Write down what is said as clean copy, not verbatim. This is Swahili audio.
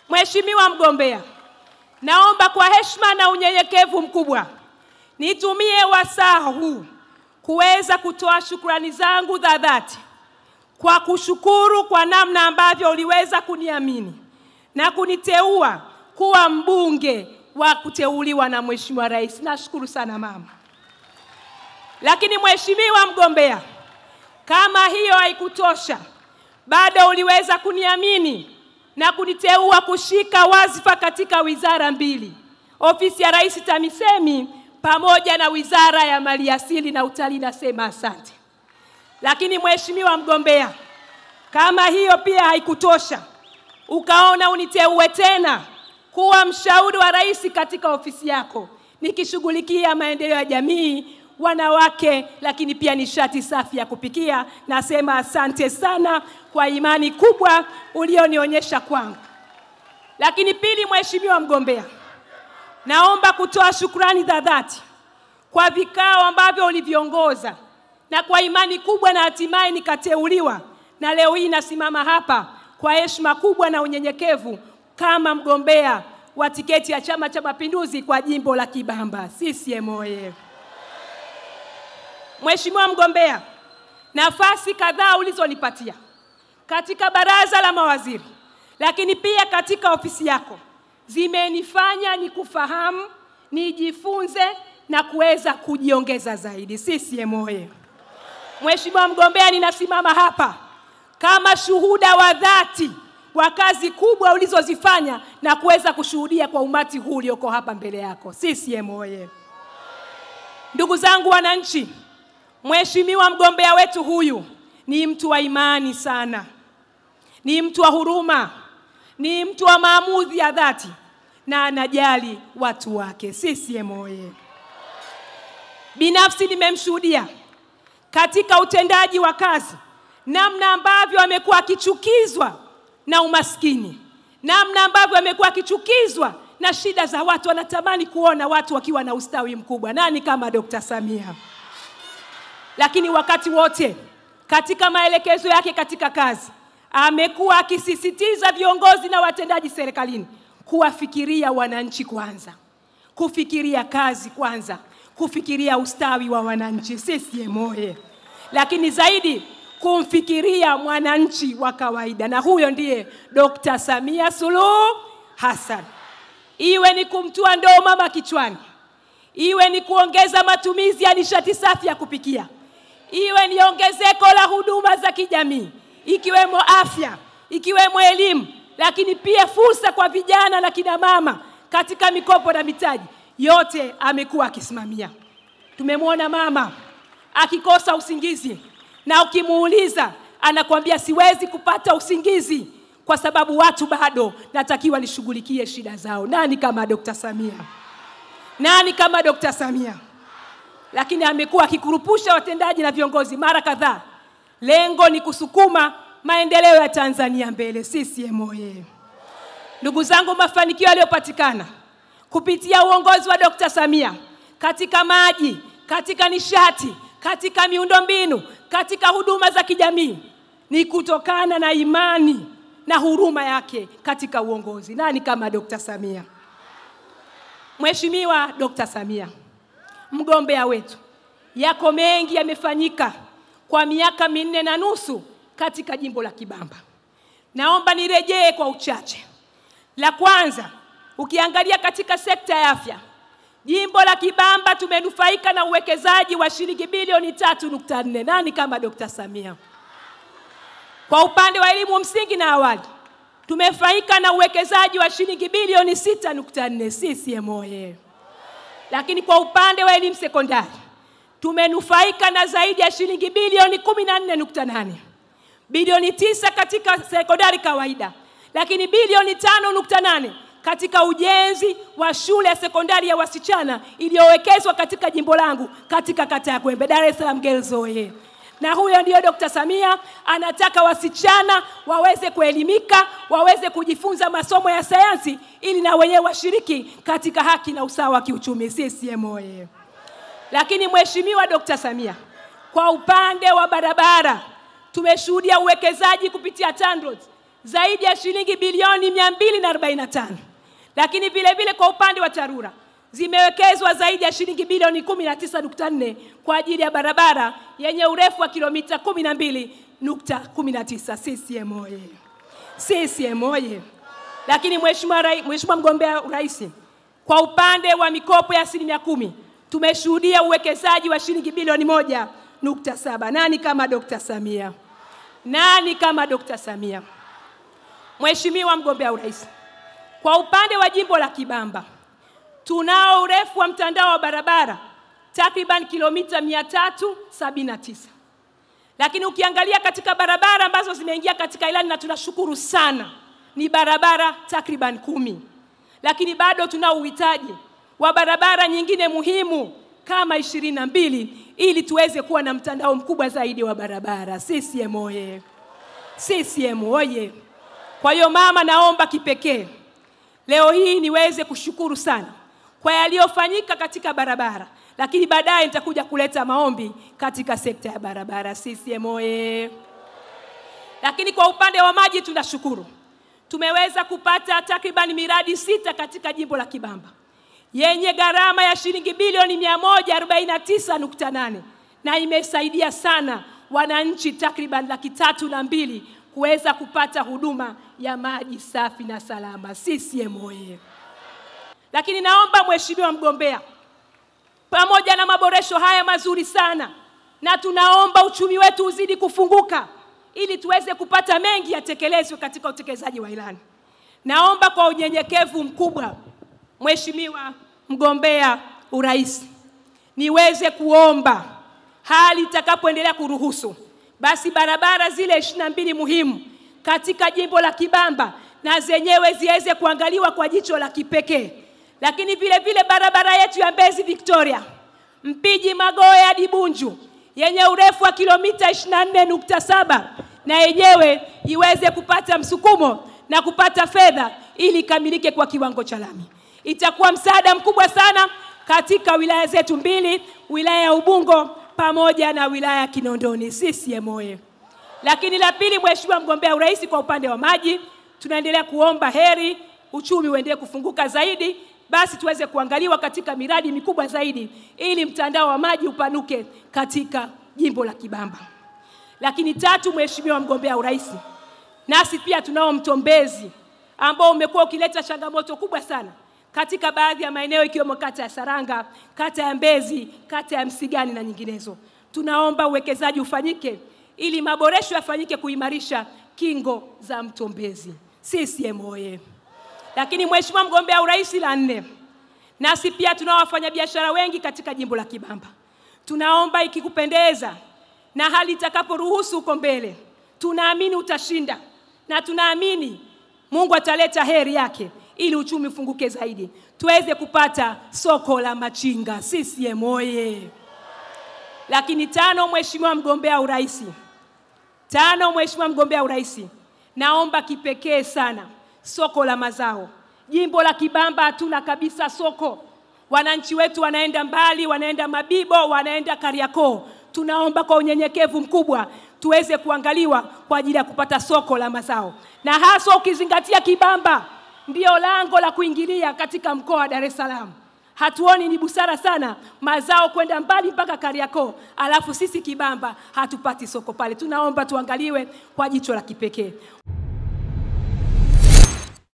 Mheshimiwa mgombea, naomba kwa heshima na unyenyekevu mkubwa nitumie wasaa huu kuweza kutoa shukrani zangu za dhati kwa kushukuru kwa namna ambavyo uliweza kuniamini na kuniteua kuwa mbunge wa kuteuliwa na Mheshimiwa Rais. Nashukuru sana mama. Lakini Mheshimiwa mgombea, kama hiyo haikutosha, bado uliweza kuniamini na kuniteua kushika wazifa katika wizara mbili, ofisi ya Rais TAMISEMI pamoja na wizara ya Maliasili na Utalii. Nasema asante. Lakini Mheshimiwa mgombea, kama hiyo pia haikutosha, ukaona uniteue tena kuwa mshauri wa Rais katika ofisi yako, nikishughulikia maendeleo ya jamii, wanawake, lakini pia nishati safi ya kupikia. Nasema asante sana kwa imani kubwa ulionionyesha kwangu. Lakini pili, Mheshimiwa mgombea, naomba kutoa shukrani za dhati kwa vikao ambavyo uliviongoza na kwa imani kubwa, na hatimaye nikateuliwa, na leo hii nasimama hapa kwa heshima kubwa na unyenyekevu kama mgombea wa tiketi ya Chama cha Mapinduzi kwa jimbo la Kibamba. CCM oyee! Mheshimiwa mgombea, nafasi kadhaa ulizonipatia katika baraza la mawaziri, lakini pia katika ofisi yako, zimenifanya nikufahamu, nijifunze na kuweza kujiongeza zaidi. CCM oyee! Mheshimiwa mgombea, ninasimama hapa kama shuhuda wa dhati wa kazi kubwa ulizozifanya na kuweza kushuhudia kwa umati huu ulioko hapa mbele yako. CCM oyee! Ndugu zangu wananchi, Mheshimiwa mgombea wetu huyu ni mtu wa imani sana, ni mtu wa huruma, ni mtu wa maamuzi ya dhati na anajali watu wake. CCM oyee! Binafsi nimemshuhudia katika utendaji wa kazi, namna ambavyo amekuwa akichukizwa na umaskini, namna ambavyo amekuwa akichukizwa na shida za watu. Anatamani kuona watu wakiwa na ustawi mkubwa. Nani kama Dr. Samia? Lakini wakati wote katika maelekezo yake katika kazi, amekuwa akisisitiza viongozi na watendaji serikalini kuwafikiria wananchi kwanza, kufikiria kazi kwanza, kufikiria ustawi wa wananchi. CCM oyee! Lakini zaidi kumfikiria mwananchi wa kawaida, na huyo ndiye Dr. Samia Suluhu Hassan. Iwe ni kumtua ndoo mama kichwani, iwe ni kuongeza matumizi ya nishati safi ya kupikia, iwe ni ongezeko la huduma za kijamii, ikiwemo afya, ikiwemo elimu, lakini pia fursa kwa vijana na kina mama katika mikopo na mitaji, yote amekuwa akisimamia. Tumemwona mama akikosa usingizi, na ukimuuliza anakuambia siwezi kupata usingizi kwa sababu watu bado natakiwa nishughulikie shida zao. Nani kama Dr. Samia? Nani kama Dr. Samia? Lakini amekuwa akikurupusha watendaji na viongozi mara kadhaa. Lengo ni kusukuma maendeleo ya Tanzania mbele. CCM oyee! Ndugu zangu, mafanikio yaliyopatikana kupitia uongozi wa Dr. Samia katika maji, katika nishati, katika miundombinu, katika huduma za kijamii ni kutokana na imani na huruma yake katika uongozi. Nani kama Dr. Samia? Mheshimiwa Dr. Samia, mgombea wetu, yako mengi yamefanyika kwa miaka 4.5 katika jimbo la Kibamba. Naomba nirejee kwa uchache. La kwanza, ukiangalia katika sekta ya afya, jimbo la Kibamba tumenufaika na uwekezaji wa shilingi bilioni 3.4. Nani kama Dr. Samia? Kwa upande wa elimu msingi na awali, tumefaika na uwekezaji wa shilingi bilioni 6.4. CCM oyee! Lakini kwa upande wa elimu sekondari, tumenufaika na zaidi ya shilingi bilioni 14.8. Bilioni 9 katika sekondari kawaida, lakini bilioni 5.8 katika ujenzi wa shule ya sekondari ya wasichana iliyowekezwa katika jimbo langu katika kata ya Kwembe. Dar es Salaam Girls oyee! Na huyo ndio Dr. Samia anataka wasichana waweze kuelimika, waweze kujifunza masomo ya sayansi ili na wenyewe washiriki katika haki na usawa wa kiuchumi. CCM oyee! Lakini Mheshimiwa Dr. Samia, kwa upande wa barabara tumeshuhudia uwekezaji kupitia TANROADS zaidi ya shilingi bilioni 245. Lakini vile vile kwa upande wa TARURA zimewekezwa zaidi ya shilingi bilioni 19.4 kwa ajili ya barabara yenye urefu wa kilomita 12.19. CCM oye! CCM oye! Lakini Mheshimiwa mgombea urais, kwa upande wa mikopo ya 10% tumeshuhudia uwekezaji wa shilingi bilioni 1.7. Nani kama Dr. Samia? Nani kama Dr. Samia? Mheshimiwa mgombea urais, kwa upande wa jimbo la Kibamba tunao urefu wa mtandao wa barabara takriban kilomita 379. Lakini ukiangalia katika barabara ambazo zimeingia katika ilani, na tunashukuru sana, ni barabara takriban 10. Lakini bado tunao uhitaji wa barabara nyingine muhimu kama 22 ili tuweze kuwa na mtandao mkubwa zaidi wa barabara. CCM oye! CCM oye! Kwa hiyo mama, naomba kipekee leo hii niweze kushukuru sana kwa yaliyofanyika katika barabara, lakini baadaye nitakuja kuleta maombi katika sekta ya barabara. CCM oye! Lakini kwa upande wa maji tunashukuru. Tumeweza kupata takriban miradi 6 katika jimbo la Kibamba yenye gharama ya shilingi bilioni 149.8, na imesaidia sana wananchi takriban 302 kuweza kupata huduma ya maji safi na salama. CCM oye! Lakini naomba Mheshimiwa mgombea, pamoja na maboresho haya mazuri sana, na tunaomba uchumi wetu uzidi kufunguka ili tuweze kupata mengi yatekelezwe katika utekelezaji wa ilani. Naomba kwa unyenyekevu mkubwa, Mheshimiwa mgombea urais, niweze kuomba hali itakapoendelea kuruhusu, basi barabara zile 22 muhimu katika jimbo la Kibamba na zenyewe ziweze kuangaliwa kwa jicho la kipekee. Lakini vile vile barabara yetu ya Mbezi Victoria, Mpiji Magoya hadi Bunju yenye urefu wa kilomita 24.7 na yenyewe iweze kupata msukumo na kupata fedha ili kamilike kwa kiwango cha lami. Itakuwa msaada mkubwa sana katika wilaya zetu mbili, wilaya ya Ubungo pamoja na wilaya ya Kinondoni. CCM oye! Lakini la pili, Mheshimiwa mgombea urais, kwa upande wa maji tunaendelea kuomba heri uchumi uendelee kufunguka zaidi, basi tuweze kuangaliwa katika miradi mikubwa zaidi ili mtandao wa maji upanuke katika jimbo la Kibamba. Lakini tatu, Mheshimiwa mgombea urais, nasi pia tunao Mtombezi ambao umekuwa ukileta changamoto kubwa sana katika baadhi ya maeneo ikiwemo kata ya Saranga, kata ya Mbezi, kata ya Msigani na nyinginezo. Tunaomba uwekezaji ufanyike ili maboresho yafanyike kuimarisha kingo za Mtombezi. CCM oye! Lakini Mheshimiwa mgombea urais, la 4, nasi pia tunao wafanyabiashara wengi katika jimbo la Kibamba. Tunaomba ikikupendeza na hali itakaporuhusu uko mbele, tunaamini utashinda na tunaamini Mungu ataleta heri yake ili uchumi ufunguke zaidi, tuweze kupata soko la machinga. CCM oye! Lakini 5, Mheshimiwa mgombea urais, Mheshimiwa mgombea urais, naomba kipekee sana soko la mazao. Jimbo la Kibamba hatuna kabisa soko. Wananchi wetu wanaenda mbali, wanaenda Mabibo, wanaenda Kariakoo. Tunaomba kwa unyenyekevu mkubwa tuweze kuangaliwa kwa ajili ya kupata soko la mazao, na hasa ukizingatia Kibamba ndio lango la kuingilia katika mkoa wa Dar es Salaam. Hatuoni ni busara sana mazao kwenda mbali mpaka Kariakoo, alafu sisi Kibamba hatupati soko pale. Tunaomba tuangaliwe kwa jicho la kipekee.